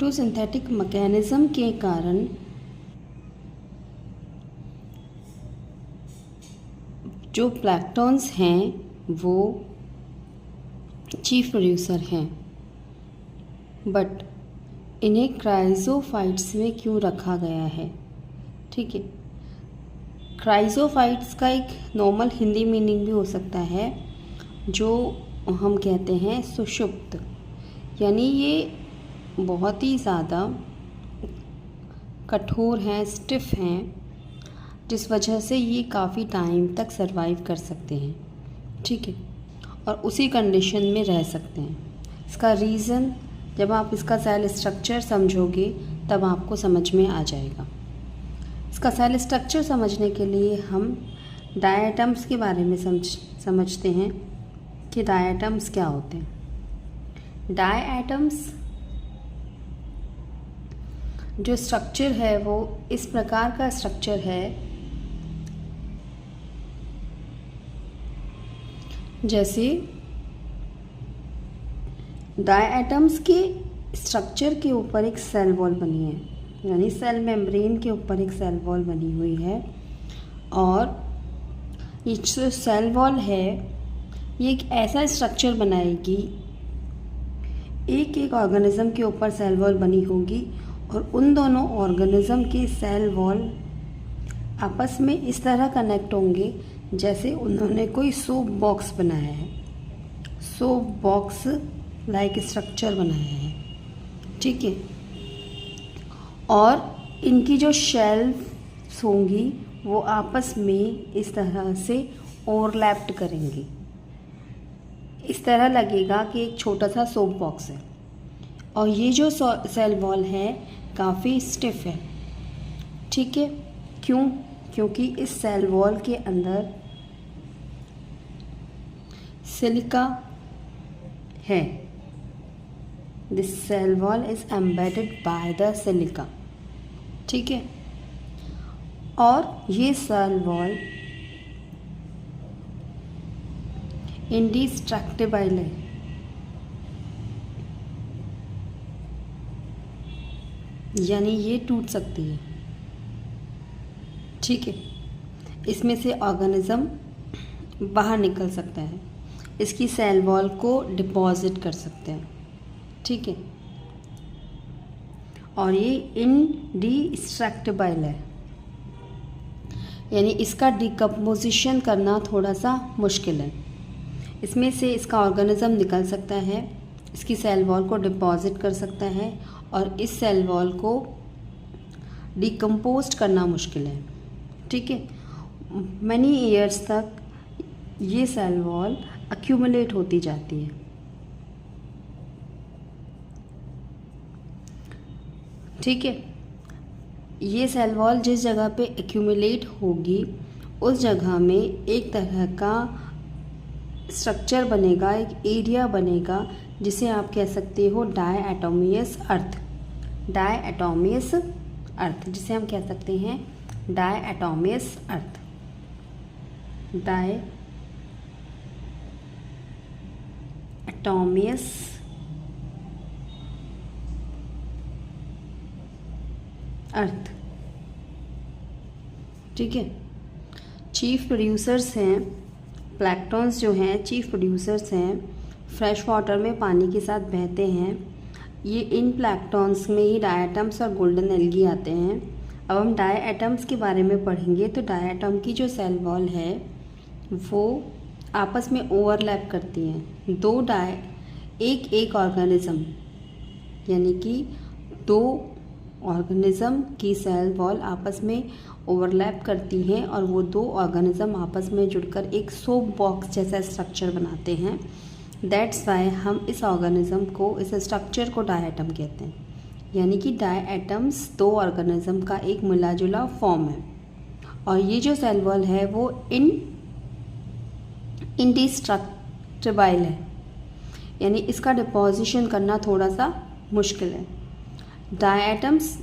Photosynthetic mechanism के कारण जो प्लैंक्टन्स हैं वो चीफ प्रोड्यूसर हैं, बट इन्हें क्राइजोफाइट्स में क्यों रखा गया है? ठीक है, क्राइजोफाइट्स का एक नॉर्मल हिंदी मीनिंग भी हो सकता है, जो हम कहते हैं सुषुप्त, यानी ये बहुत ही ज़्यादा कठोर हैं, स्टिफ हैं, जिस वजह से ये काफ़ी टाइम तक सरवाइव कर सकते हैं। ठीक है, और उसी कंडीशन में रह सकते हैं। इसका रीज़न जब आप इसका सेल स्ट्रक्चर समझोगे तब आपको समझ में आ जाएगा। इसका सेल स्ट्रक्चर समझने के लिए हम डायटम्स के बारे में समझते हैं कि डायटम्स क्या होते हैं। डायटम्स जो स्ट्रक्चर है वो इस प्रकार का स्ट्रक्चर है, जैसे डायटम्स के स्ट्रक्चर के ऊपर एक सेल वॉल बनी है, यानी सेल मेम्ब्रेन के ऊपर एक सेल वॉल बनी हुई है, और ये जो सेल वॉल है ये एक ऐसा स्ट्रक्चर बनाएगी, एक एक ऑर्गेनिज्म के ऊपर सेल वॉल बनी होगी, और उन दोनों ऑर्गेनिज्म के सेल वॉल आपस में इस तरह कनेक्ट होंगे जैसे उन्होंने कोई सोप बॉक्स बनाया है, सोप बॉक्स लाइक स्ट्रक्चर बनाया है। ठीक है, और इनकी जो शेल्स होंगी वो आपस में इस तरह से ओवरलैप्ड करेंगी। इस तरह लगेगा कि एक छोटा सा सोप बॉक्स है, और ये जो सेल वॉल है काफ़ी स्टिफ है। ठीक है, क्यों? क्योंकि इस सेल वॉल के अंदर सिलिका है। This cell wall is embedded by the silica. ठीक है, और ये सेल वॉल इंडिस्ट्रक्टिबल है, यानी ये टूट सकती है। ठीक है, इसमें से ऑर्गेनिज्म बाहर निकल सकता है, इसकी सेल वॉल को डिपॉजिट कर सकते हैं। ठीक है, और ये इंडिस्ट्रक्टिबल है, यानी इसका डिकम्पोजिशन करना थोड़ा सा मुश्किल है। इसमें से इसका ऑर्गेनिज्म निकल सकता है, इसकी सेल वॉल को डिपॉजिट कर सकता है, और इस सेल वॉल को डिकम्पोज करना मुश्किल है। ठीक है, मैनी ईयर्स तक ये सेल वॉल एक्यूमुलेट होती जाती है। ठीक है, ये सेल वॉल जिस जगह पे एक्यूमुलेट होगी उस जगह में एक तरह का स्ट्रक्चर बनेगा, एक एरिया बनेगा, जिसे आप कह सकते हो डायटोमियस अर्थ। डायटोमियस अर्थ, जिसे हम कह सकते हैं डायटोमियस अर्थ। डायटोमियस अर्थ। ठीक है, चीफ प्रोड्यूसर्स हैं प्लैंक्टन्स, जो हैं चीफ प्रोड्यूसर्स हैं, फ्रेश वाटर में पानी के साथ बहते हैं। ये इन प्लैंक्टन्स में ही डायटम्स और गोल्डन एल्गी आते हैं। अब हम डायटम्स के बारे में पढ़ेंगे, तो डायटम की जो सेल वॉल है वो आपस में ओवरलैप करती हैं। एक ऑर्गेनिज्म, यानी कि दो ऑर्गेनिज्म की सेल वॉल आपस में ओवरलैप करती हैं, और वो दो ऑर्गेनिज्म आपस में जुड़कर एक सोप बॉक्स जैसा स्ट्रक्चर बनाते हैं। दैट्स वाई हम इस ऑर्गेनिज्म को, इस स्ट्रक्चर को डायटम कहते हैं, यानी कि डायटम्स दो ऑर्गेनिज्म का एक मिला जुला फॉर्म है। और ये जो सेल वॉल है वो इंडिस्ट्रक्टिबल है, यानी इसका डिपोजिशन करना थोड़ा सा मुश्किल है। डायटम्स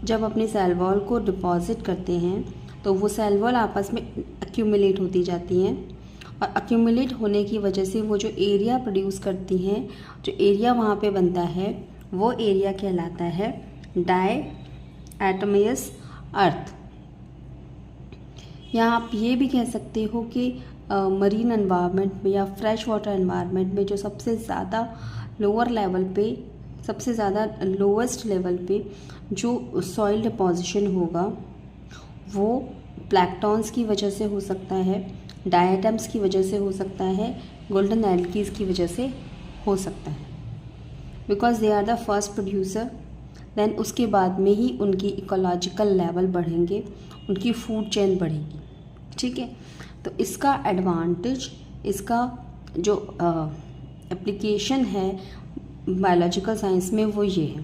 जब अपनी सेल वॉल को डिपॉजिट करते हैं तो वो सेल वॉल आपस में एक्यूमुलेट होती जाती हैं, और एक्यूमुलेट होने की वजह से वो जो एरिया प्रोड्यूस करती हैं, जो एरिया वहाँ पे बनता है वो एरिया कहलाता है डायएटमस अर्थ। या आप ये भी कह सकते हो कि मरीन एनवायरनमेंट में या फ्रेश वाटर एनवायरनमेंट में जो सबसे ज़्यादा लोअर लेवल पे, सबसे ज़्यादा लोवेस्ट लेवल पे जो सॉइल डिपोजिशन होगा वो प्लैंक्टन्स की वजह से हो सकता है, डायटम्स की वजह से हो सकता है, गोल्डन एल्गीज की वजह से हो सकता है, because they are the first producer. Then उसके बाद में ही उनकी इकोलॉजिकल लेवल बढ़ेंगे, उनकी फूड चेन बढ़ेगी। ठीक है, तो इसका एडवांटेज, इसका जो एप्लीकेशन है बायोलॉजिकल साइंस में वो ये है।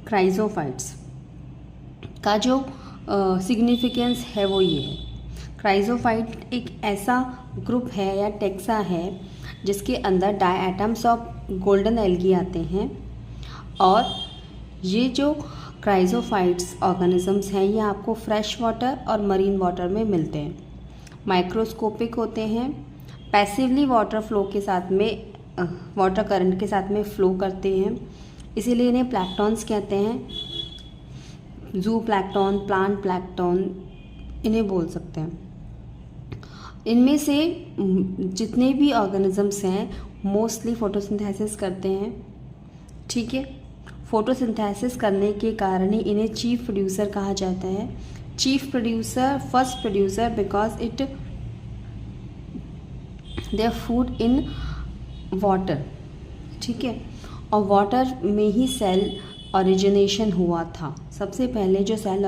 क्राइजोफाइट्स का जो सिग्निफिकेंस है वो ये है। क्राइजोफाइट एक ऐसा ग्रुप है या टेक्सा है जिसके अंदर डायएटम्स ऑफ गोल्डन एल्गी आते हैं, और ये जो क्राइजोफाइट्स ऑर्गेनिजम्स हैं ये आपको फ्रेश वाटर और मरीन वाटर में मिलते हैं। माइक्रोस्कोपिक होते हैं, पैसिवली वाटर फ्लो के साथ में, वाटर करंट के साथ में फ्लो करते हैं, इसीलिए इन्हें प्लैंक्टन्स कहते हैं। जू प्लैंक्टन, प्लांट प्लैंक्टन इन्हें बोल सकते हैं। इनमें से जितने भी ऑर्गेनिजम्स हैं मोस्टली फोटोसिंथेसिस करते हैं। ठीक है, फोटोसिंथेसिस करने के कारण ही इन्हें चीफ प्रोड्यूसर कहा जाता है। Chief producer, first producer, because it their food in water. ठीक है, और वाटर में ही सेल ओरिजिनेशन हुआ था। सबसे पहले जो सेल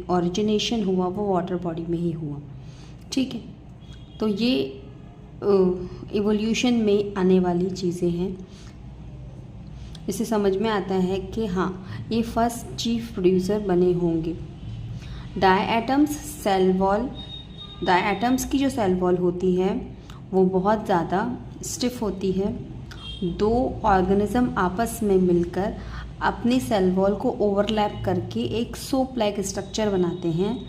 ओरिजिनेशन हुआ वो वाटर बॉडी में ही हुआ। ठीक है, तो ये इवोल्यूशन में आने वाली चीज़ें हैं। इससे समझ में आता है कि हाँ, ये फर्स्ट चीफ प्रोड्यूसर बने होंगे। डायएटम्स सेल वॉल, डायएटम्स की जो सेल वॉल होती है वो बहुत ज़्यादा स्टिफ होती है। दो ऑर्गेनिज्म आपस में मिलकर अपनी सेल वॉल को ओवरलैप करके एक सोप लाइक स्ट्रक्चर बनाते हैं,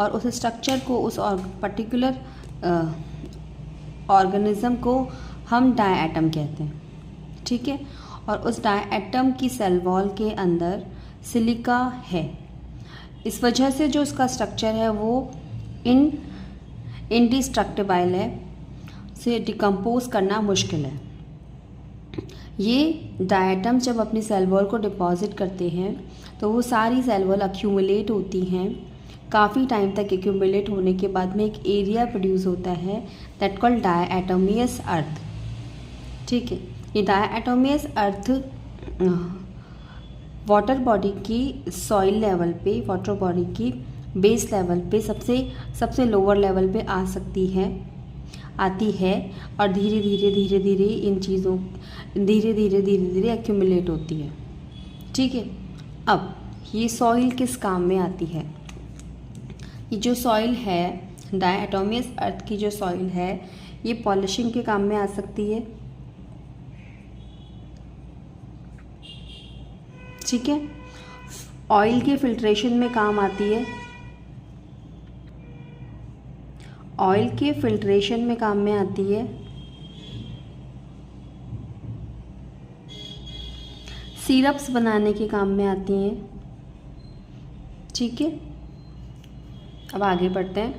और उस स्ट्रक्चर को, उस पर्टिकुलर ऑर्गेनिज्म को हम डायएटम कहते हैं। ठीक है, और उस डायएटम की सेल वॉल के अंदर सिलिका है। इस वजह से जो उसका स्ट्रक्चर है वो इनडिस्ट्रक्टिबल है, से डिकम्पोज करना मुश्किल है। ये डायएटम्स जब अपनी सेल वॉल को डिपॉजिट करते हैं तो वो सारी सेल वॉल अक्यूमुलेट होती हैं। काफ़ी टाइम तक एक्यूमुलेट होने के बाद में एक एरिया प्रोड्यूस होता है दैट कॉल्ड डायएटोमियस अर्थ। ठीक है, ये डायएटोमियस अर्थ वाटर बॉडी की सॉइल लेवल पे, वाटर बॉडी की बेस लेवल पे सबसे लोअर लेवल पे आती है, और धीरे धीरे इन चीज़ों धीरे धीरे एक्यूमुलेट होती है। ठीक है, अब ये सॉइल किस काम में आती है? ये जो सॉइल है, डायएटोमियस अर्थ की जो सॉइल है, ये पॉलिशिंग के काम में आ सकती है। ठीक है, ऑयल के फिल्ट्रेशन में काम आती है, ऑयल के फिल्ट्रेशन में काम में आती है, सिरप्स बनाने के काम में आती हैं। ठीक है, अब आगे बढ़ते हैं।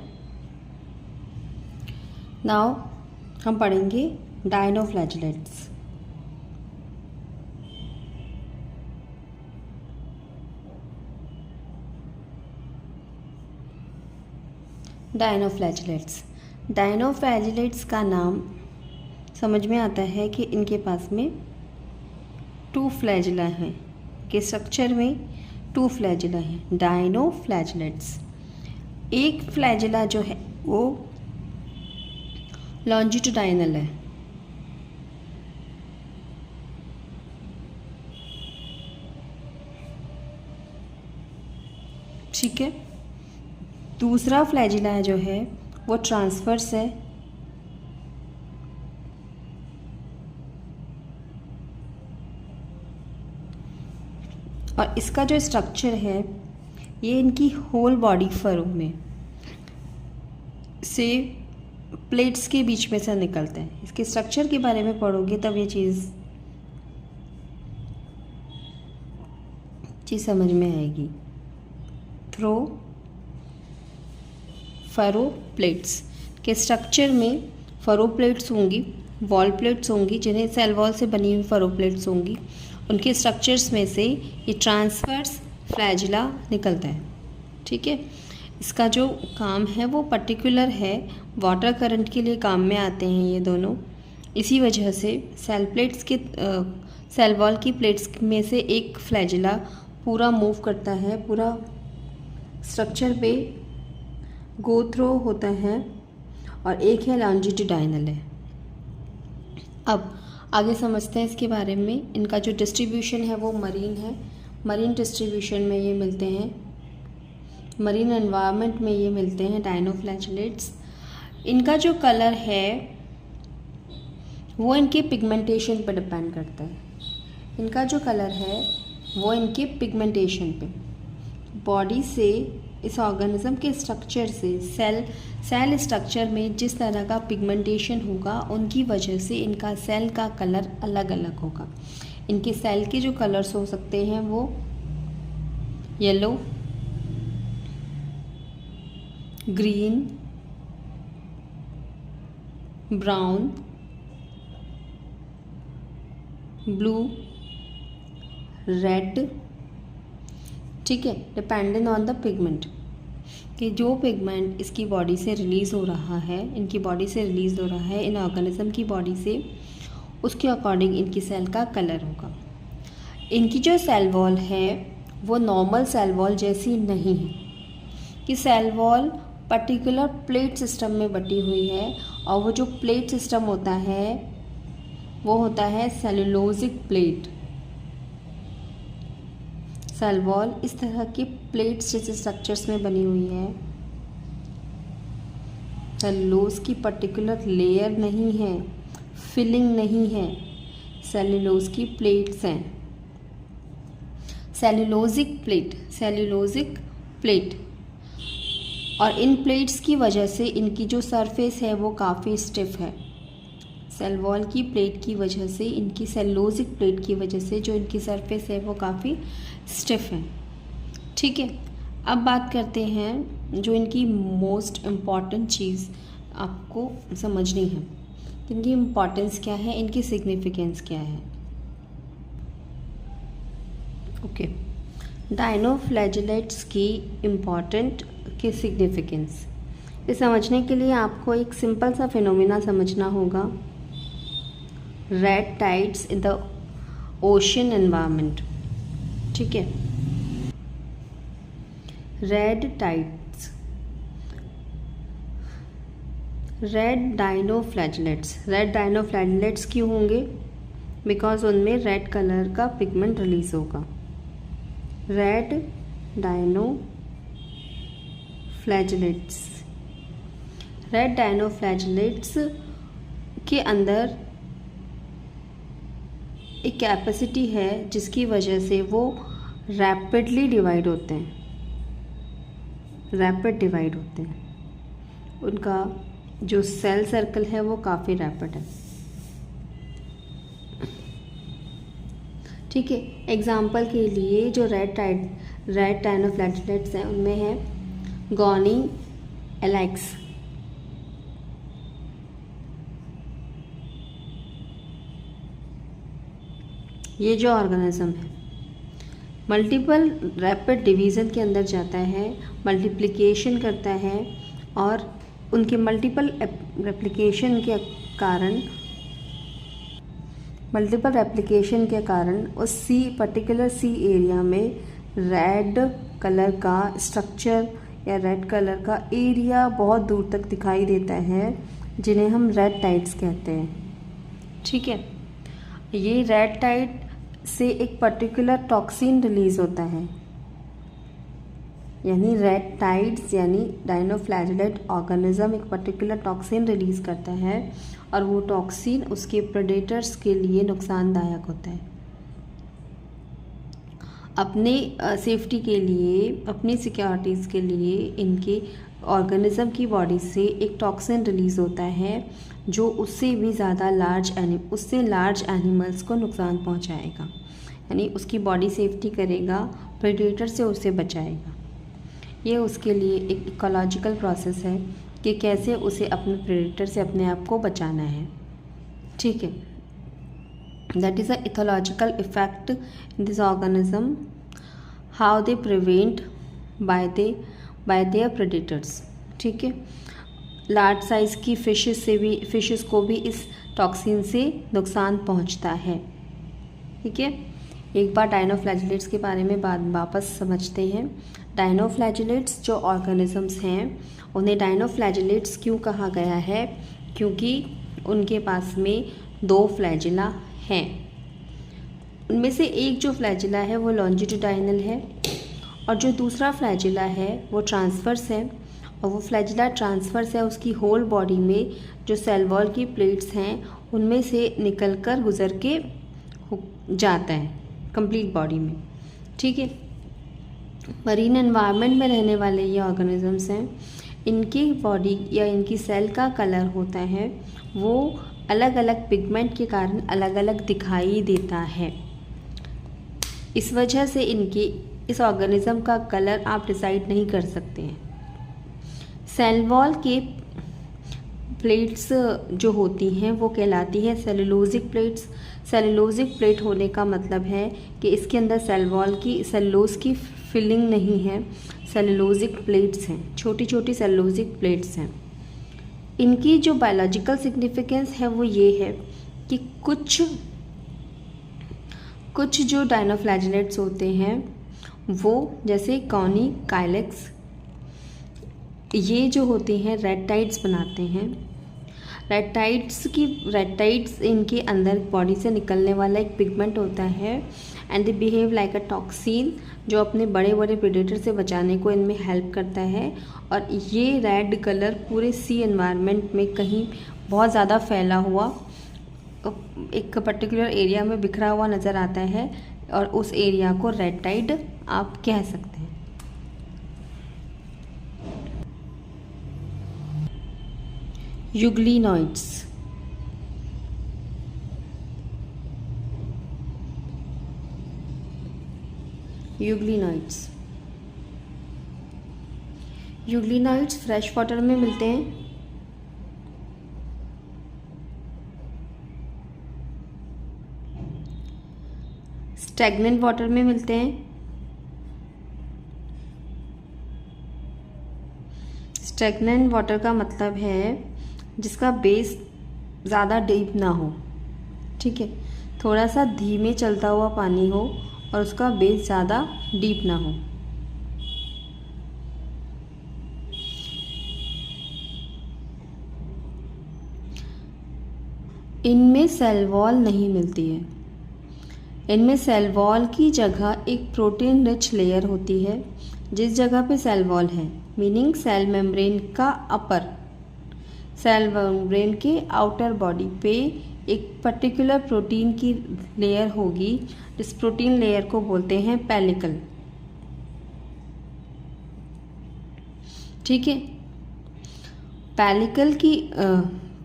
नाउ हम पढ़ेंगे डायनोफ्लैजेलेट्स। डायनोफ्लैजेलेट्स का नाम समझ में आता है कि इनके पास में 2 फ्लैजिला हैं, के स्ट्रक्चर में 2 फ्लैजिला हैं। डायनोफ्लैजेलेट्स, एक फ्लैजिला जो है वो लॉन्जिट्यूडाइनल है। ठीक है, दूसरा फ्लैजिला जो है वो ट्रांसवर्स है, और इसका जो स्ट्रक्चर है ये इनकी होल बॉडी फरो में से प्लेट्स के बीच में से निकलते हैं। इसके स्ट्रक्चर के बारे में पढ़ोगे तब ये चीज़ चीज़ समझ में आएगी। फरो प्लेट्स के स्ट्रक्चर में फरो प्लेट्स होंगी, वॉल प्लेट्स होंगी, जिन्हें सेल वॉल से बनी हुई फरो प्लेट्स होंगी। उनके स्ट्रक्चर्स में से ये ट्रांसवर्स फ्लैजिला निकलता है। ठीक है, इसका जो काम है वो पर्टिकुलर है, वाटर करंट के लिए काम में आते हैं ये दोनों। इसी वजह से सेल वॉल की प्लेट्स में से एक फ्लैजिला पूरा मूव करता है, पूरा स्ट्रक्चर पे गो थ्रो होता है, और एक है लॉन्जिट्यूडाइनल है। अब आगे समझते हैं इसके बारे में। इनका जो डिस्ट्रीब्यूशन है वो मरीन है। मरीन डिस्ट्रीब्यूशन में ये मिलते हैं, मरीन एनवायरनमेंट में ये मिलते हैं डायनोफ्लैजिलेट्स। इनका जो कलर है वो इनके पिगमेंटेशन पर डिपेंड करता है। इनका जो कलर है वो इनके पिगमेंटेशन पे, बॉडी से, इस ऑर्गेनिज्म के स्ट्रक्चर से, सेल स्ट्रक्चर में जिस तरह का पिगमेंटेशन होगा उनकी वजह से इनका सेल का कलर अलग अलग होगा। इनके सेल के जो कलर्स हो सकते हैं वो yellow, green, brown, blue, red. ठीक है, डिपेंडेंट ऑन द पिगमेंट, कि जो पिगमेंट इसकी बॉडी से रिलीज़ हो रहा है, इनकी बॉडी से रिलीज़ हो रहा है, इन ऑर्गेनिज्म की बॉडी से, उसके अकॉर्डिंग इनकी सेल का कलर होगा। इनकी जो सेल वॉल है वो नॉर्मल सेल वॉल जैसी नहीं है, कि cell wall particular plate system में बटी हुई है, और वो जो प्लेट सिस्टम होता है वो होता है सेलुलोजिक प्लेट। सेल वॉल इस तरह की प्लेट्स जैसे स्ट्रक्चर्स में बनी हुई है। सेलुलोज की पर्टिकुलर लेयर नहीं है, फिलिंग नहीं है, सेलुलोज की प्लेट्स हैं। सेलुलोजिक प्लेट, और इन प्लेट्स की वजह से इनकी जो सरफेस है वो काफ़ी स्टिफ है। सेल वॉल की प्लेट की वजह से, इनकी सेलुलोजिक प्लेट की वजह से जो इनकी सरफेस है वो काफ़ी स्टिफ है। ठीक है, अब बात करते हैं जो इनकी मोस्ट इम्पॉर्टेंट चीज़ आपको समझनी है। इनकी इम्पॉर्टेंस क्या है, इनकी सिग्निफिकेंस क्या है। ओके, डायनोफ्लैजिलेट्स की इम्पॉर्टेंट की सिग्निफिकेंस, ये समझने के लिए आपको एक सिंपल सा फिनोमिना समझना होगा। Red tides in the ocean environment. ठीक है, रेड डायनोफ्लैजिलेट्स क्यों होंगे? बिकॉज उनमें रेड कलर का पिगमेंट रिलीज होगा। रेड डायनोफ्लैजिलेट्स के अंदर एक कैपेसिटी है जिसकी वजह से वो रैपिड डिवाइड होते हैं। उनका जो सेल सर्कल है वो काफ़ी रैपिड है। ठीक है, एग्जाम्पल के लिए जो रेड डायनोफ्लैजिलेट्स हैं उनमें है गॉनी एलेक्स, ये जो ऑर्गेनिज्म है मल्टीपल रैपिड डिवीज़न के अंदर जाता है, मल्टीप्लिकेशन करता है, और उनके मल्टीपल रेप्लिकेशन के कारण उस पर्टिकुलर सी एरिया में रेड कलर का स्ट्रक्चर या रेड कलर का एरिया बहुत दूर तक दिखाई देता है, जिन्हें हम रेड टाइड्स कहते हैं। ठीक है, ये रेड टाइड से एक पर्टिकुलर टॉक्सिन रिलीज होता है, यानी रेड टाइड्स यानी डायनोफ्लैजिलेट ऑर्गेनिज्म एक पर्टिकुलर टॉक्सिन रिलीज करता है, और वो टॉक्सिन उसके प्रेडेटर्स के लिए नुकसानदायक होता है। अपने सेफ्टी के लिए, अपनी सिक्योरिटीज़ के लिए इनके ऑर्गेनिज्म की बॉडी से एक टॉक्सिन रिलीज़ होता है जो उससे भी ज़्यादा लार्ज एनिमल्स को नुकसान पहुंचाएगा, यानी उसकी बॉडी सेफ्टी करेगा, प्रेडेटर से उसे बचाएगा। ये उसके लिए एक इकोलॉजिकल प्रोसेस है कि कैसे उसे अपने प्रेडेटर से अपने आप को बचाना है। ठीक है, that is a ethological effect in this organism, how they prevent bye there predators. ठीक है, लार्ज साइज़ की फिशेस को भी इस टॉक्सिन से नुकसान पहुंचता है। ठीक है, एक बार डायनोफ्लैजिलेट्स के बारे में वापस समझते हैं। डायनोफ्लैजिलेट्स जो ऑर्गेनिजम्स हैं उन्हें डायनोफ्लैजिलेट्स क्यों कहा गया है? क्योंकि उनके पास में 2 फ्लैजिला हैं। उनमें से एक जो फ्लैजिला है वो लॉन्जिट्यूडाइनल है और जो दूसरा फ्लैजिला है वो ट्रांसवर्स है। और वो फ्लैजिला ट्रांसवर्स है, उसकी होल बॉडी में जो सेल वॉल की प्लेट्स हैं उनमें से निकलकर गुजर के जाता है कंप्लीट बॉडी में। ठीक है, मरीन एनवायरनमेंट में रहने वाले ये ऑर्गेनिजम्स हैं, इनकी बॉडी या इनकी सेल का कलर होता है वो अलग अलग पिगमेंट के कारण अलग अलग दिखाई देता है। इस वजह से इस ऑर्गेनिज्म का कलर आप डिसाइड नहीं कर सकते हैं। सेल वॉल के प्लेट्स जो होती हैं वो कहलाती है सेलुलोजिक प्लेट्स। सेलुलोजिक प्लेट होने का मतलब है कि इसके अंदर सेलुलोज की फिलिंग नहीं है, सेलुलोजिक प्लेट्स हैं, छोटी छोटी सेलुलोजिक प्लेट्स हैं। इनकी जो बायोलॉजिकल सिग्निफिकेंस है वो ये है कि कुछ जो डायनोफ्लैजिलेट्स होते हैं वो जैसे कॉनी काइलेक्स, ये जो होती हैं रेडटाइड्स बनाते हैं। रेडटाइड्स इनके अंदर बॉडी से निकलने वाला एक पिगमेंट होता है and they behave like a toxin जो अपने बड़े बड़े प्रेडेटर से बचाने को इनमें हेल्प करता है। और ये रेड कलर पूरे सी एनवायरनमेंट में कहीं बहुत ज़्यादा फैला हुआ एक पर्टिकुलर एरिया में बिखरा हुआ नज़र आता है और उस एरिया को रेडटाइड आप कह सकते हैं। यूग्लिनॉइड्स, यूग्लिनॉइड्स फ्रेश वाटर में मिलते हैं। स्टैग्नेंट वाटर में मिलते हैं। स्टैग्नेंट वाटर का मतलब है जिसका बेस ज़्यादा डीप ना हो। ठीक है, थोड़ा सा धीमे चलता हुआ पानी हो और उसका बेस ज़्यादा डीप ना हो। इनमें सेल वॉल नहीं मिलती है। इनमें सेल वॉल की जगह एक प्रोटीन रिच लेयर होती है। जिस जगह पे सेल वॉल है मीनिंग सेल मेम्ब्रेन का अपर, सेल मेम्ब्रेन के आउटर बॉडी पे एक पर्टिकुलर प्रोटीन की लेयर होगी। इस प्रोटीन लेयर को बोलते हैं पेलिकल। ठीक है,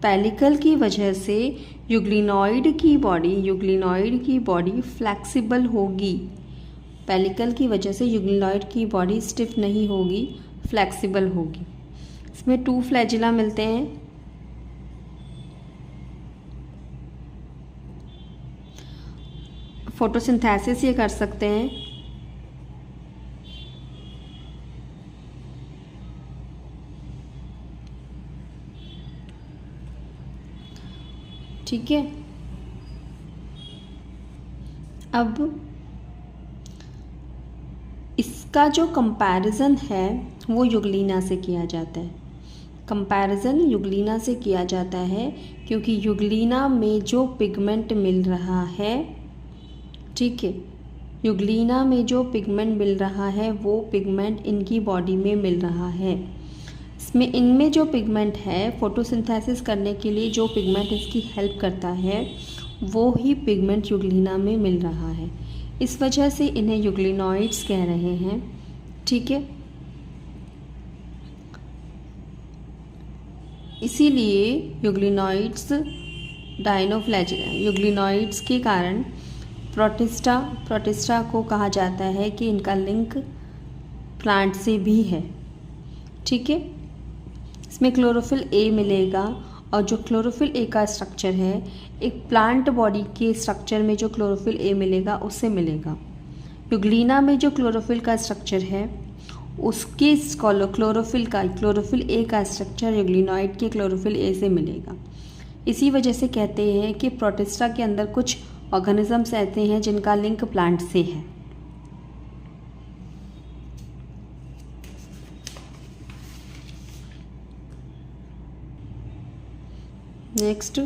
पेलिकल की वजह से यूग्लिनॉइड की बॉडी फ्लेक्सिबल होगी। पेलिकल की वजह से यूग्लिनॉइड की बॉडी स्टिफ नहीं होगी, फ्लेक्सिबल होगी। इसमें 2 फ्लैजिला मिलते हैं। फोटोसिंथेसिस ये कर सकते हैं। ठीक है, अब इसका जो कंपैरिजन है वो यूग्लिना से किया जाता है। कंपैरिजन यूग्लिना से किया जाता है क्योंकि यूग्लिना में जो पिगमेंट मिल रहा है, ठीक है, यूग्लिना में जो पिगमेंट मिल रहा है वो पिगमेंट इनकी बॉडी में मिल रहा है। इनमें जो पिगमेंट है फोटोसिंथेसिस करने के लिए जो पिगमेंट इसकी हेल्प करता है वो ही पिगमेंट यूग्लिना में मिल रहा है। इस वजह से इन्हें यूग्लिनॉइड्स कह रहे हैं। ठीक है, इसीलिए यूग्लिनॉइड्स के कारण प्रोटिस्टा को कहा जाता है कि इनका लिंक प्लांट से भी है। ठीक है, इसमें क्लोरोफिल ए मिलेगा और जो क्लोरोफिल ए का स्ट्रक्चर है एक प्लांट बॉडी के स्ट्रक्चर में जो क्लोरोफिल ए मिलेगा उससे मिलेगा। यूग्लिना में जो क्लोरोफिल का स्ट्रक्चर है उसके क्लोरोफिल ए का स्ट्रक्चर यूग्लिनॉइड के क्लोरोफिल ए से मिलेगा। इसी वजह से कहते हैं कि प्रोटिस्टा के अंदर कुछ ऑर्गेनिजम्स ऐसे हैं जिनका लिंक प्लांट से है। Next,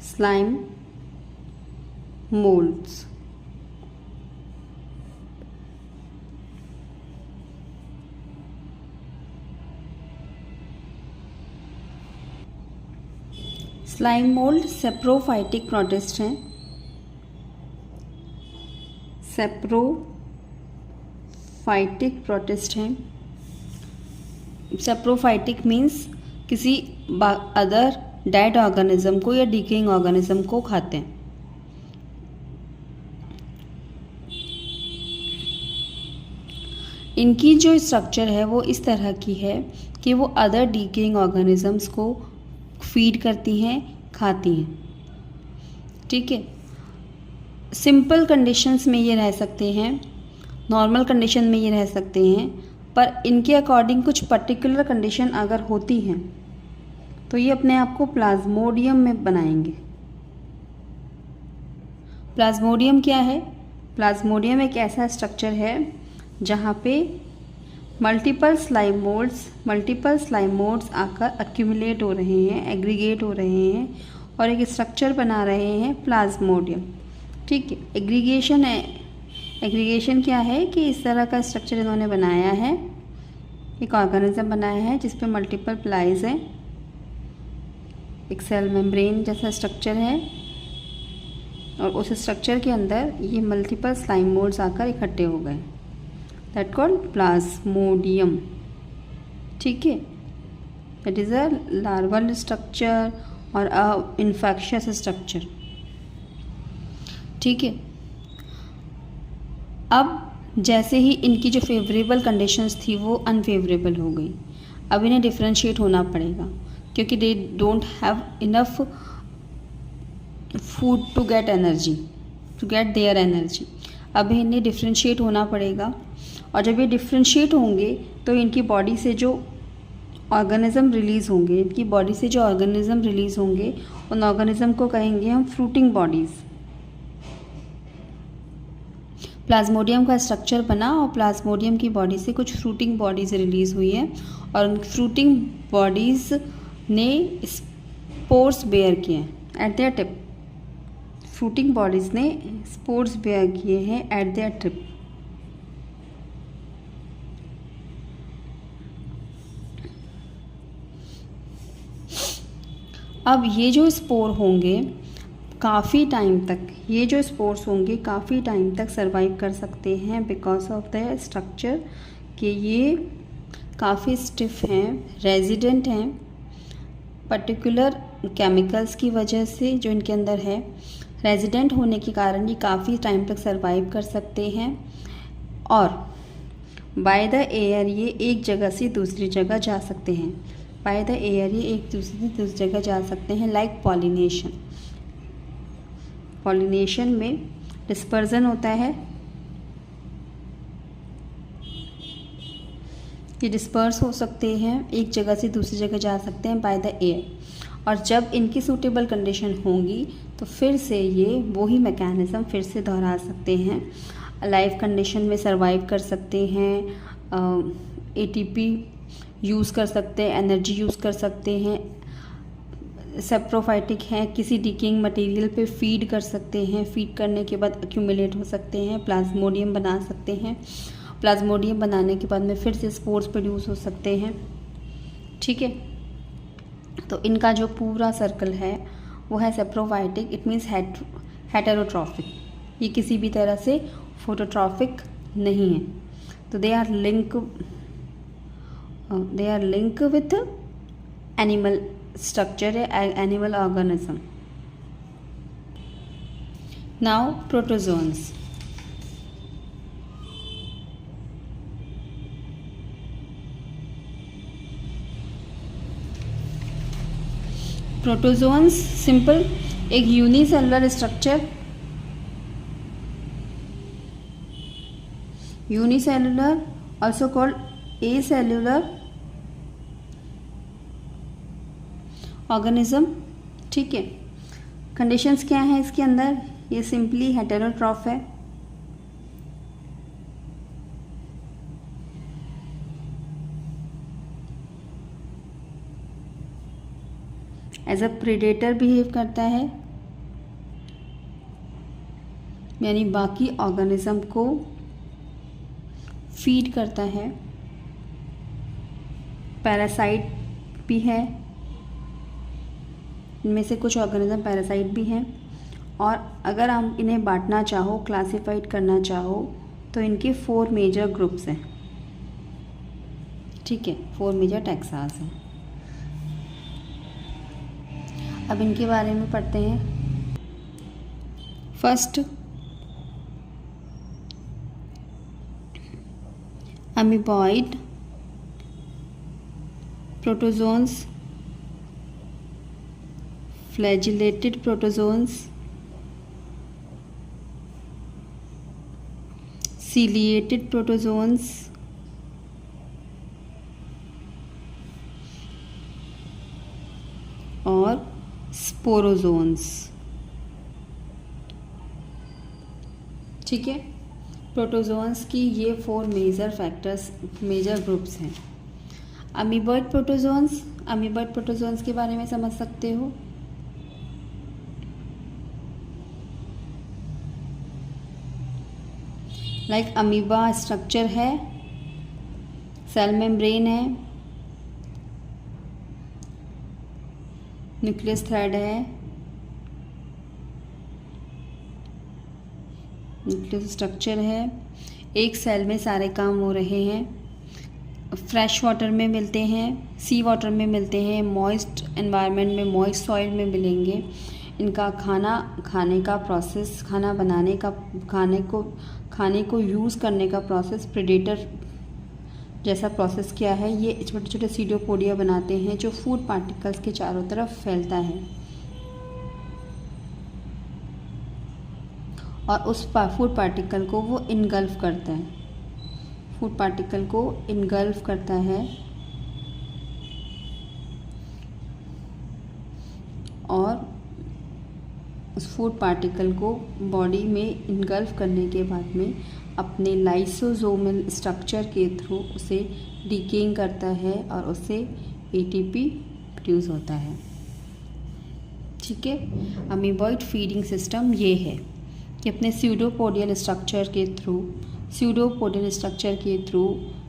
slime moulds. Slime mould saprophytic protist हैं। सेप्रोफाइटिक प्रोटिस्ट हैं। सेप्रोफाइटिक मीन्स किसी अदर डेड ऑर्गेनिज्म को या डिकेइंग ऑर्गेनिज्म को खाते हैं। इनकी जो स्ट्रक्चर है वो इस तरह की है कि वो अदर डिकेइंग ऑर्गेनिजम्स को फीड करती हैं, खाती हैं। ठीक है, सिंपल कंडीशंस में ये रह सकते हैं, नॉर्मल कंडीशन में ये रह सकते हैं, पर इनके अकॉर्डिंग कुछ पर्टिकुलर कंडीशन अगर होती हैं तो ये अपने आप को प्लाज्मोडियम में बनाएंगे। प्लाज्मोडियम क्या है? प्लाज्मोडियम एक ऐसा स्ट्रक्चर है जहाँ पे मल्टीपल स्लाइम मोड्स आकर एक्यूमुलेट हो रहे हैं, एग्रीगेट हो रहे हैं और एक स्ट्रक्चर बना रहे हैं प्लाज्मोडियम। ठीक है, एग्रीगेशन क्या है कि इस तरह का स्ट्रक्चर इन्होंने बनाया है, एक ऑर्गेनिज्म बनाया है जिस पे मल्टीपल प्लाइज हैं, एक सेल मेम्ब्रेन जैसा स्ट्रक्चर है और उस स्ट्रक्चर के अंदर ये मल्टीपल स्लाइम मोड्स आकर इकट्ठे हो गए, दैट कॉल्ड प्लाज्मोडियम। ठीक है, that is a larval structure और अ इन्फेक्शियस स्ट्रक्चर। ठीक है, अब जैसे ही इनकी जो फेवरेबल कंडीशंस थी वो अनफेवरेबल हो गई। अब इन्हें डिफ्रेंशिएट होना पड़ेगा क्योंकि they don't have enough food to get their energy. अब इन्हें डिफ्रेंशिएट होना पड़ेगा और जब ये डिफ्रेंशिएट होंगे तो इनकी बॉडी से जो ऑर्गेनिज्म रिलीज़ होंगे उन ऑर्गेनिज्म को कहेंगे हम फ्रूटिंग बॉडीज़। प्लाज्मोडियम का स्ट्रक्चर बना और प्लाज्मोडियम की बॉडी से कुछ फ्रूटिंग बॉडीज़ रिलीज़ हुई है और उन फ्रूटिंग बॉडीज़ ने स्पोर्स बेयर किए हैं eight there tip. Fruiting bodies ने स्पोर्स बेयर किए हैं एट देयर टिप। अब ये जो स्पोर होंगे काफ़ी टाइम तक सर्वाइव कर सकते हैं बिकॉज ऑफ द स्ट्रक्चर कि ये काफ़ी स्टिफ हैं, रेजिडेंट हैं, पर्टिकुलर केमिकल्स की वजह से जो इनके अंदर है, रेजिडेंट होने के कारण ये काफ़ी टाइम तक सर्वाइव कर सकते हैं और बाय द एयर ये एक जगह से दूसरी जगह जा सकते हैं। बाय द एयर ये एक दूसरे से दूसरी जगह जा सकते हैं, लाइक पॉलिनेशन में डिस्पर्जन होता है, ये डिस्पर्स हो सकते हैं, एक जगह से दूसरी जगह जा सकते हैं बाय द एयर। और जब इनकी सूटेबल कंडीशन होंगी तो फिर से ये वही मैकेनिज़्म फिर से दोहरा सकते हैं, लाइव कंडीशन में सर्वाइव कर सकते हैं, एटीपी यूज़ कर सकते हैं, एनर्जी यूज़ कर सकते हैं, सेप्रोफाइटिक हैं, किसी डिकेइंग मटेरियल पे फीड कर सकते हैं, फीड करने के बाद एक्यूमुलेट हो सकते हैं, प्लाज्मोडियम बना सकते हैं, प्लाज्मोडियम बनाने के बाद में फिर से स्पोर्स प्रोड्यूस हो सकते हैं। ठीक है, तो इनका जो पूरा सर्कल है वो है सेप्रोफाइटिक, इट मीन्स हेटेरोट्रॉफिक, ये किसी भी तरह से फोटोट्रॉफिक नहीं है। तो they are link with animal structure है, animal organism. Now protozoans. Protozoans simple एक unicellular structure, unicellular also called acellular organism. ठीक है, कंडीशंस क्या है इसके अंदर? ये सिंपली हेटेरोट्रॉफ है, एज अ प्रेडेटर बिहेव करता है, यानी बाकी ऑर्गेनिज्म को फीड करता है। पैरासाइट भी है, इनमें से कुछ ऑर्गेनिज्म पैरासाइट भी हैं। और अगर हम इन्हें बांटना चाहो, क्लासिफाइड करना चाहो, तो इनके 4 मेजर ग्रुप्स हैं। ठीक है, 4 मेजर टैक्सास हैं। अब इनके बारे में पढ़ते हैं। First, amoeboid protozoans, flagellated protozoans, ciliated protozoans, और स्पोरोजोन्स। ठीक है, प्रोटोजोन्स की ये 4 मेजर ग्रुप्स हैं। अमीबॉइड प्रोटोजोन्स के बारे में समझ सकते हो। लाइक अमीबा स्ट्रक्चर है, सेल मेम्ब्रेन है, न्यूक्लियस थ्रेड है, न्यूक्लियस स्ट्रक्चर है, एक सेल में सारे काम हो रहे हैं। फ्रेश वाटर में मिलते हैं, सी वाटर में मिलते हैं, मॉइस्ट एनवायरनमेंट में, मॉइस्ट सॉइल में मिलेंगे। इनका खाने का प्रोसेस, खाना बनाने का, खाने को यूज़ करने का प्रोसेस प्रेडेटर जैसा प्रोसेस क्या है। ये छोटे छोटे सीडियोपोडिया बनाते हैं जो फूड पार्टिकल्स के चारों तरफ फैलता है और उस फूड पार्टिकल को वो इनगल्फ करता है, फूड पार्टिकल को इनगल्फ करता है और उस फूड पार्टिकल को बॉडी में इनगल्फ करने के बाद में अपने लाइसोसोमल स्ट्रक्चर के थ्रू उसे डिकेइंग करता है और उससे एटीपी प्रोड्यूस होता है। ठीक है, अमीबॉइड फीडिंग सिस्टम ये है कि अपने स्यूडोपोडियल स्ट्रक्चर के थ्रू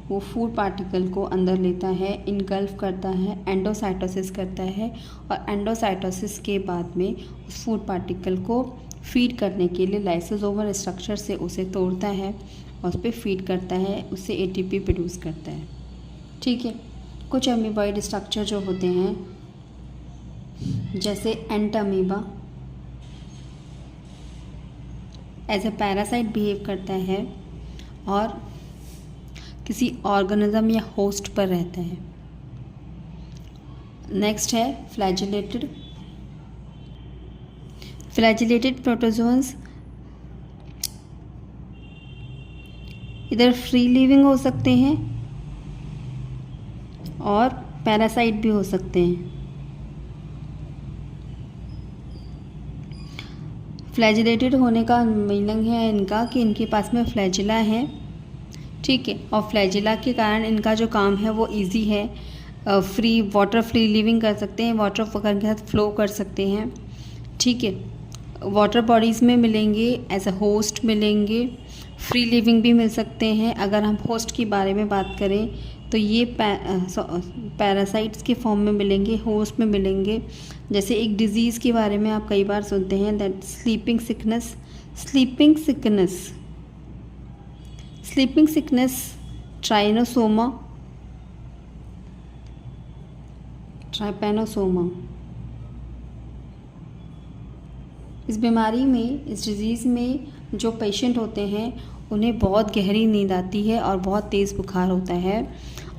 वो फूड पार्टिकल को अंदर लेता है, इनगल्फ करता है, एंडोसाइटोसिस करता है और एंडोसाइटोसिस के बाद में उस फूड पार्टिकल को फीड करने के लिए लाइसोसोमल स्ट्रक्चर से उसे तोड़ता है और उस पर फीड करता है, उससे एटीपी प्रोड्यूस करता है। ठीक है, कुछ अमीबॉइड स्ट्रक्चर जो होते हैं जैसे Entamoeba as a parasite behave करता है और किसी ऑर्गेनिज्म या होस्ट पर रहता है। नेक्स्ट है फ्लैजिलेटेड प्रोटोजोन्स। इधर फ्री लिविंग हो सकते हैं और पैरासाइट भी हो सकते हैं। फ्लैजिलेटेड होने का मीनिंग है इनका कि इनके पास में फ्लैजिला है। ठीक है, और फ्लैजिला के कारण इनका जो काम है वो इजी है, फ्री लिविंग कर सकते हैं, वाटर वगैरह के साथ फ्लो कर सकते हैं। ठीक है, वाटर बॉडीज़ में मिलेंगे, एज अ होस्ट मिलेंगे, फ्री लिविंग भी मिल सकते हैं। अगर हम होस्ट के बारे में बात करें तो ये पैरासाइट्स के फॉर्म में मिलेंगे, होस्ट में मिलेंगे। जैसे एक डिजीज़ के बारे में आप कई बार सुनते हैं, दैट स्लीपिंग सिकनेस, ट्राइपैनोसोमा, इस बीमारी में, इस डिज़ीज़ में जो पेशेंट होते हैं उन्हें बहुत गहरी नींद आती है और बहुत तेज़ बुखार होता है,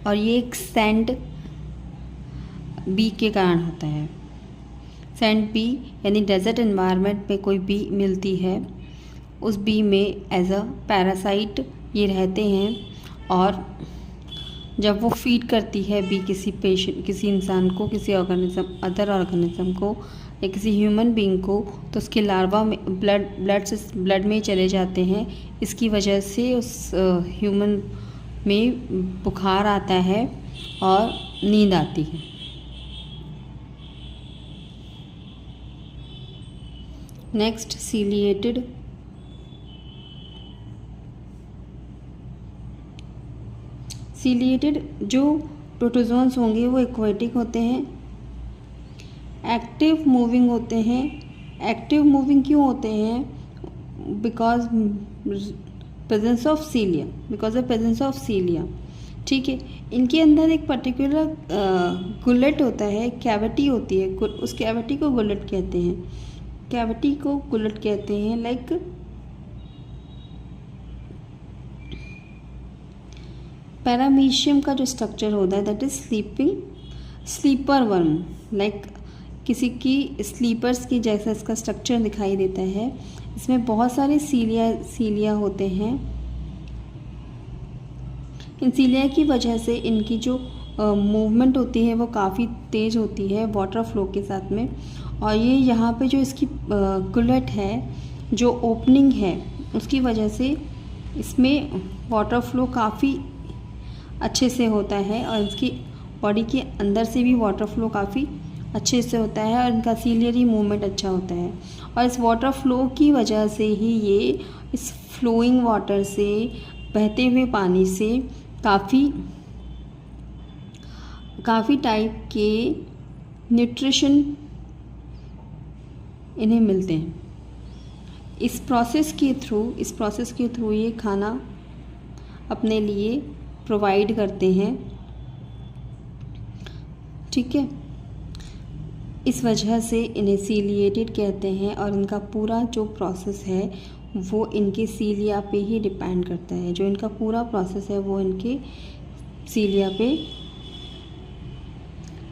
और ये एक सैंड बी के कारण होता है। सैंड बी यानी डेजर्ट एनवायरनमेंट में कोई बी मिलती है, उस बी में एज अ पैरासाइट ये रहते हैं, और जब वो फीड करती है बी किसी इंसान को, किसी अदर ऑर्गेनिज्म को या किसी ह्यूमन बीइंग को, तो उसके लार्वा में ब्लड में चले जाते हैं। इसकी वजह से उस ह्यूमन में बुखार आता है और नींद आती है। Next, ciliated. सीलिएटेड जो प्रोटोजोन्स होंगे वो एक्वेटिक होते हैं, एक्टिव मूविंग होते हैं। एक्टिव मूविंग क्यों होते हैं? Because presence of सीलिया, because of presence of सीलिया। ठीक है, इनके अंदर एक पर्टिकुलर गुलेट होता है, कैविटी होती है, उस कैविटी को गुलेट कहते हैं, कैविटी को गुलेट कहते हैं। लाइक पैरामीशियम का जो स्ट्रक्चर होता है that is slipper worm, like किसी की स्लीपर्स की जैसा इसका स्ट्रक्चर दिखाई देता है। इसमें बहुत सारे सीलिया होते हैं। इन सीलिया की वजह से इनकी जो मूवमेंट होती है वो काफ़ी तेज़ होती है वाटर फ्लो के साथ में, और ये यहाँ पे जो इसकी गुलेट है, जो ओपनिंग है, उसकी वजह से इसमें वाटर फ्लो काफ़ी अच्छे से होता है, और इसकी बॉडी के अंदर से भी वाटर फ्लो काफ़ी अच्छे से होता है, और इनका सीलियरी मूवमेंट अच्छा होता है। और इस वाटर फ्लो की वजह से ही ये इस फ्लोइंग वाटर से, बहते हुए पानी से काफ़ी टाइप के न्यूट्रिशन इन्हें मिलते हैं। इस प्रोसेस के थ्रू ये खाना अपने लिए प्रोवाइड करते हैं। ठीक है, इस वजह से इन्हें सीलिएटेड कहते हैं, और इनका पूरा जो प्रोसेस है वो इनके सीलिया पे ही डिपेंड करता है। जो इनका पूरा प्रोसेस है वो इनके सीलिया पे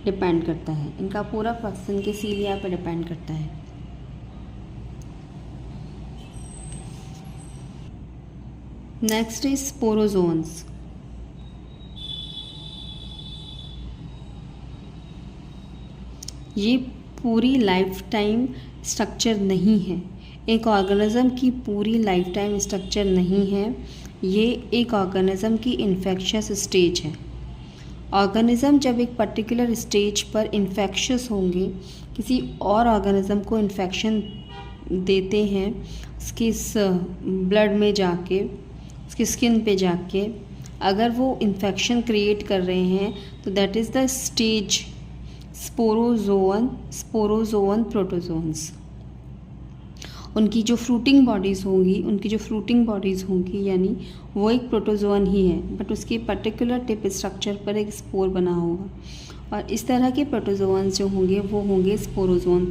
डिपेंड करता है। इनका पूरा प्रोसेस इनके सीलिया पे डिपेंड करता है। Next is sporozoans. ये पूरी लाइफ टाइम स्ट्रक्चर नहीं है, एक ऑर्गेनिज्म की पूरी लाइफ टाइम स्ट्रक्चर नहीं है। ये एक ऑर्गेनिज्म की इन्फेक्शियस स्टेज है। ऑर्गेनिज्म जब एक पर्टिकुलर स्टेज पर इन्फेक्शियस होंगे, किसी और ऑर्गेनिज्म को इन्फेक्शन देते हैं, उसकी ब्लड में जाके, उसकी स्किन पे जाके, अगर वो इन्फेक्शन क्रिएट कर रहे हैं तो that is the stage sporozoan protozoans. उनकी जो फ्रूटिंग बॉडीज़ होंगी यानी वो एक प्रोटोजोन ही है, बट उसके पर्टिकुलर टिप स्ट्रक्चर पर एक स्पोर बना होगा, और इस तरह के प्रोटोजोन्स जो होंगे वो होंगे स्पोरोजोन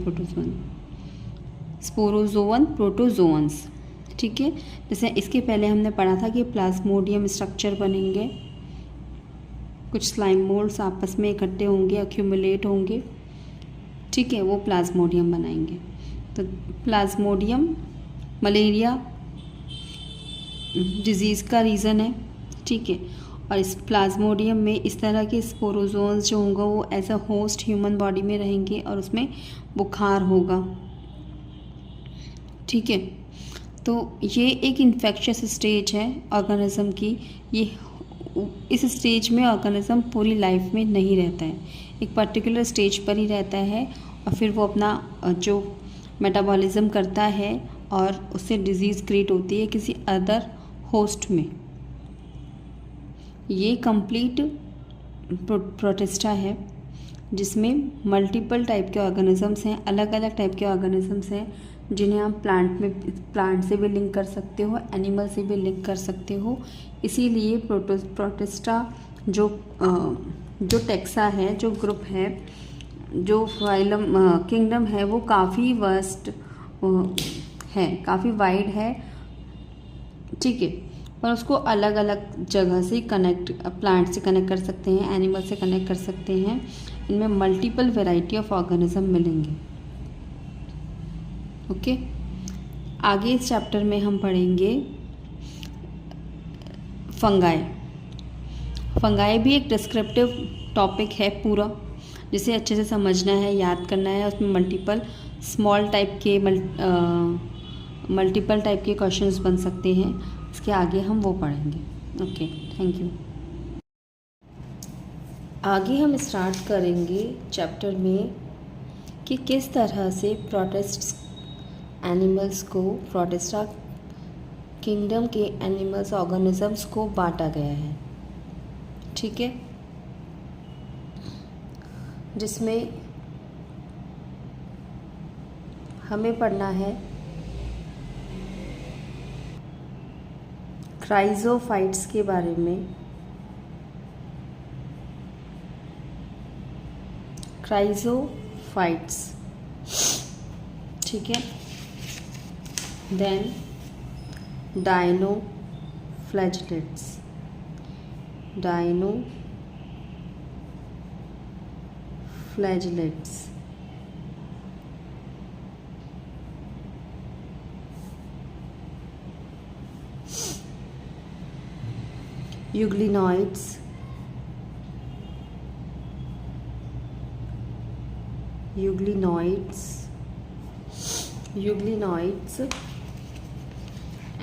प्रोटोजोन्स। ठीक है, जैसे इसके पहले हमने पढ़ा था कि प्लाज्मोडियम स्ट्रक्चर बनेंगे, कुछ स्लाइम मोल्ड्स आपस में इकट्ठे होंगे, अक्यूमुलेट होंगे। ठीक है, वो प्लाज्मोडियम बनाएंगे। तो प्लाज्मोडियम मलेरिया डिजीज़ का रीज़न है। ठीक है, और इस प्लाज्मोडियम में इस तरह के स्पोरोजोन्स जो होंगे वो as a host human body में रहेंगे और उसमें बुखार होगा। ठीक है, तो ये एक इन्फेक्शियस स्टेज है ऑर्गेनिज्म की। ये इस स्टेज में ऑर्गेनिज्म पूरी लाइफ में नहीं रहता है, एक पर्टिकुलर स्टेज पर ही रहता है, और फिर वो अपना जो मेटाबॉलिज्म करता है और उससे डिजीज़ क्रिएट होती है किसी अदर होस्ट में। ये कंप्लीट प्रोटिस्टा है जिसमें मल्टीपल टाइप के ऑर्गेनिजम्स हैं, अलग अलग टाइप के ऑर्गेनिजम्स हैं, जिन्हें आप प्लांट से भी लिंक कर सकते हो, एनिमल से भी लिंक कर सकते हो। इसीलिए प्रोटिस्टा जो टेक्सा है, जो ग्रुप है, जो फाइलम किंगडम है, वो काफ़ी वास्ट है, काफ़ी वाइड है, ठीक है, पर उसको अलग अलग जगह से कनेक्ट, प्लांट से कनेक्ट कर सकते हैं, एनिमल से कनेक्ट कर सकते हैं। इनमें मल्टीपल वैरायटी ऑफ ऑर्गेनिज्म मिलेंगे। ओके, आगे इस चैप्टर में हम पढ़ेंगे फंगाई। फंगाई भी एक डिस्क्रिप्टिव टॉपिक है पूरा, जिसे अच्छे से समझना है, याद करना है। उसमें मल्टीपल टाइप के क्वेश्चंस बन सकते हैं। इसके आगे हम वो पढ़ेंगे। Okay, thank you. आगे हम स्टार्ट करेंगे चैप्टर में कि किस तरह से प्रोटिस्टा किंगडम के एनिमल्स, ऑर्गेनिजम्स को बांटा गया है, ठीक है, जिसमें हमें पढ़ना है क्राइजोफाइट्स के बारे में। क्राइजोफाइट्स, ठीक है। Then dinoflagellates, euglenoids,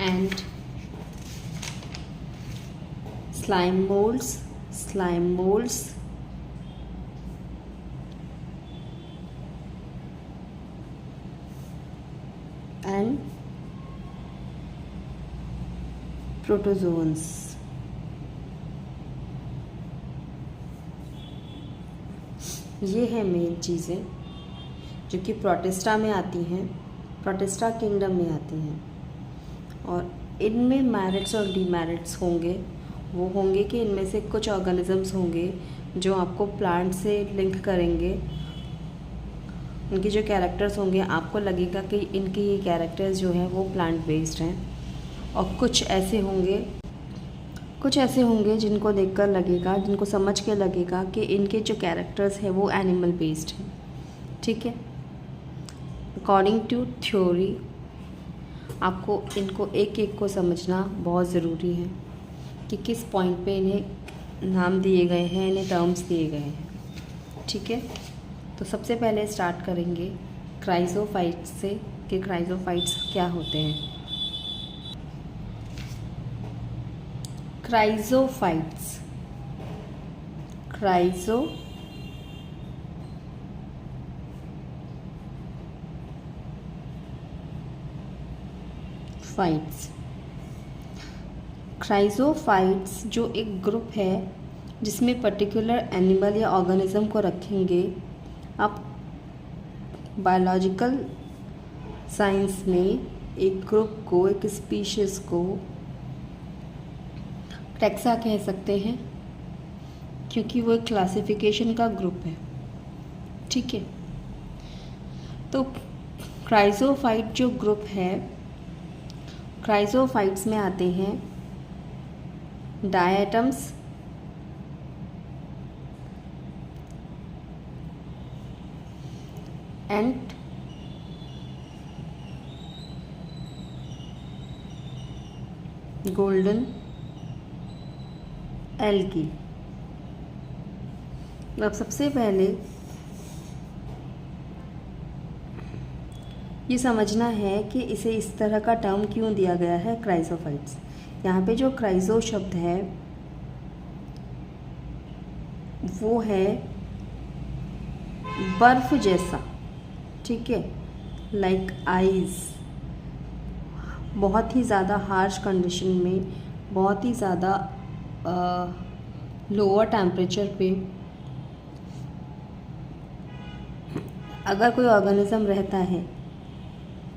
and slime molds, and protozoans। ये है मेन चीज़ें जो कि प्रोटिस्टा में आती हैं, प्रोटिस्टा किंगडम में आती हैं। और इनमें मेरिट्स और डीमेरिट्स होंगे। वो होंगे कि इनमें से कुछ ऑर्गेनिजम्स होंगे जो आपको प्लांट से लिंक करेंगे। उनकी जो कैरेक्टर्स होंगे, आपको लगेगा कि इनकी ये कैरेक्टर्स जो हैं वो प्लांट बेस्ड हैं। और कुछ ऐसे होंगे जिनको देखकर लगेगा, जिनको समझ के लगेगा कि इनके जो कैरेक्टर्स हैं वो एनिमल बेस्ड हैं, ठीक है। अकॉर्डिंग टू थ्योरी आपको इनको एक एक को समझना बहुत ज़रूरी है कि किस पॉइंट पे इन्हें नाम दिए गए हैं, इन्हें टर्म्स दिए गए हैं, ठीक है। तो सबसे पहले स्टार्ट करेंगे क्राइजोफाइट्स से कि क्राइजोफाइट्स क्या होते हैं। क्राइजोफाइट्स क्राइजोफाइट्स जो एक ग्रुप है जिसमें पर्टिकुलर एनिमल या ऑर्गेनिज्म को रखेंगे। आप बायोलॉजिकल साइंस में एक ग्रुप को, एक स्पीशीज़ को टैक्सा कह सकते हैं, क्योंकि वो एक क्लासिफिकेशन का ग्रुप है, ठीक है। तो क्राइजोफाइट जो ग्रुप है, क्राइजोफाइट्स में आते हैं डायटम्स, एंड गोल्डन एल्गी। अब सबसे पहले ये समझना है कि इसे इस तरह का टर्म क्यों दिया गया है क्राइजोफाइट्स। यहाँ पे जो क्राइजो शब्द है वो है बर्फ जैसा, ठीक है, लाइक आइस। बहुत ही ज़्यादा हार्श कंडीशन में, बहुत ही ज़्यादा लोअर टेम्परेचर पे अगर कोई ऑर्गेनिज्म रहता है,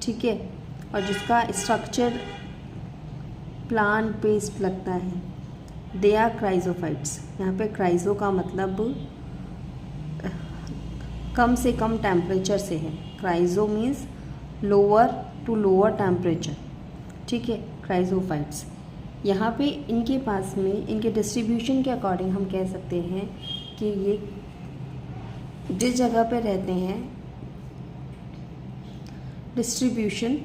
ठीक है, और जिसका स्ट्रक्चर प्लांट बेस्ड लगता है, दे आर क्राइजोफाइट्स। यहाँ पे क्राइजो का मतलब कम से कम टेम्परेचर से है। Chryso means lower to lower temperature, ठीक है, क्राइजोफाइट्स। यहाँ पे इनके पास में इनके डिस्ट्रीब्यूशन के अकॉर्डिंग हम कह सकते हैं कि ये जिस जगह पे रहते हैं, डिस्ट्रीब्यूशन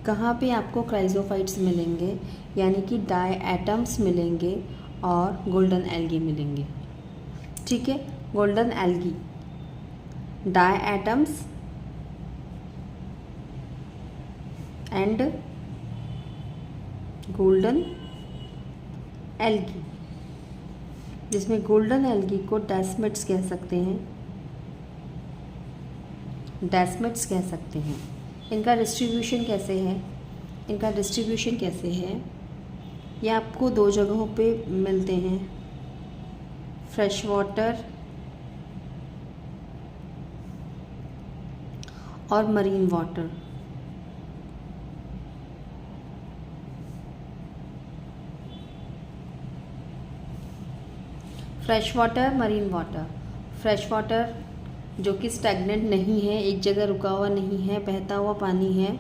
कहाँ पे आपको क्राइजोफाइट्स मिलेंगे, यानी कि डाई एटम्स मिलेंगे और गोल्डन एल्गी मिलेंगे, ठीक है। Golden algae, diatoms and golden algae, जिसमें गोल्डन एल्गी को डेस्मिड्स कह सकते हैं, डेस्मिड्स कह सकते हैं। इनका डिस्ट्रीब्यूशन कैसे है, इनका डिस्ट्रीब्यूशन कैसे है, ये आपको दो जगहों पे मिलते हैं, फ्रेश वाटर और marine water. Fresh water, marine water. Fresh water जो कि स्टैग्नेंट नहीं है, एक जगह रुका हुआ नहीं है, बहता हुआ पानी है,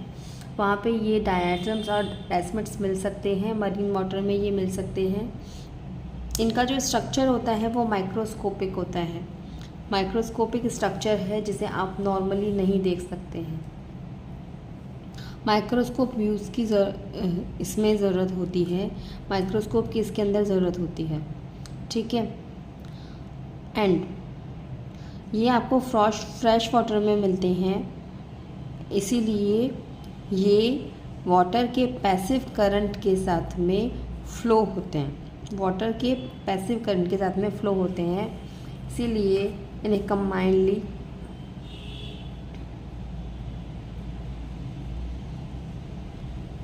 वहाँ पे ये डायटम्स और डेस्मिड्स मिल सकते हैं। मरीन वाटर में ये मिल सकते हैं। इनका जो स्ट्रक्चर होता है वो माइक्रोस्कोपिक होता है, माइक्रोस्कोपिक स्ट्रक्चर है जिसे आप नॉर्मली नहीं देख सकते हैं। माइक्रोस्कोप यूज़ की इसमें ज़रूरत होती है, माइक्रोस्कोप की इसके अंदर ज़रूरत होती है, ठीक है। एंड ये आपको फ्रेश वाटर में मिलते हैं, इसीलिए ये वाटर के पैसिव करंट के साथ में फ़्लो होते हैं, वाटर के पैसिव करंट के साथ में फ़्लो होते हैं, इसीलिए इन्हें कंबाइंडली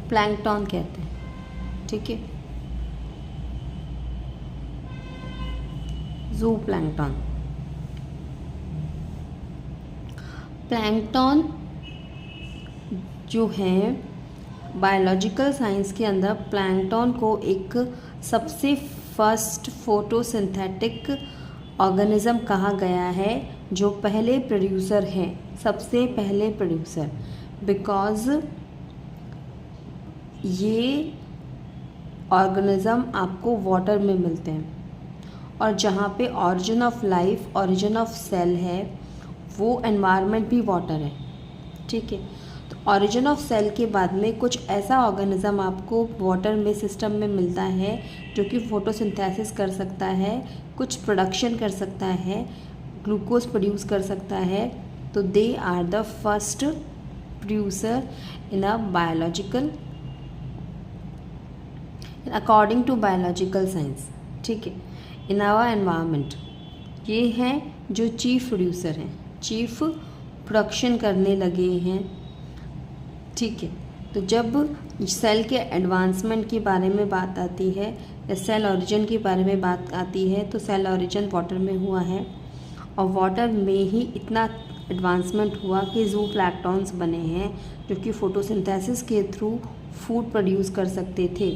प्लैंकटन कहते हैं, ठीक है, ज़ू प्लैंकटन। प्लैंकटन जो है बायोलॉजिकल साइंस के अंदर प्लैंकटन को एक सबसे फर्स्ट फोटोसिंथेटिक ऑर्गेनिज्म कहा गया है, जो पहले प्रोड्यूसर हैं, सबसे पहले प्रोड्यूसर, बिकॉज़ ये ऑर्गेनिज्म आपको वाटर में मिलते हैं, और जहाँ पे origin of life, origin of cell है, वो एनवायरनमेंट भी वाटर है, ठीक है। तो ऑरिजिन ऑफ सेल के बाद में कुछ ऐसा ऑर्गेनिज्म आपको वाटर में सिस्टम में मिलता है जो कि फोटोसिंथेसिस कर सकता है, कुछ प्रोडक्शन कर सकता है, ग्लूकोज प्रोड्यूस कर सकता है। तो they are the first producer in a biological, according to biological science, ठीक है, इन आवर एनवायरनमेंट। ये हैं जो चीफ प्रोड्यूसर हैं, चीफ प्रोडक्शन करने लगे हैं, ठीक है। तो जब सेल के एडवांसमेंट के बारे में बात आती है या सेल ओरिजिन के बारे में बात आती है, तो सेल ओरिजिन वाटर में हुआ है, और वाटर में ही इतना एडवांसमेंट हुआ कि ज़ू प्लैंकटन्स बने हैं जो कि फोटोसिंथेसिस के थ्रू फूड प्रोड्यूस कर सकते थे।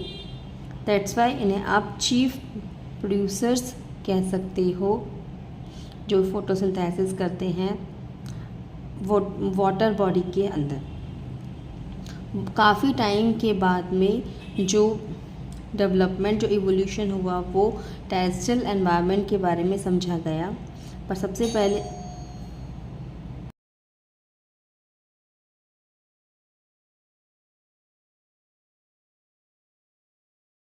दैट्स वाई इन्हें आप चीफ प्रोड्यूसर्स कह सकते हो, जो फोटोसिंथेसिस करते हैं वाटर बॉडी के अंदर। काफ़ी टाइम के बाद में जो डेवलपमेंट, जो इवोल्यूशन हुआ, वो टेरेस्ट्रियल एनवायरनमेंट के बारे में समझा गया, पर सबसे पहले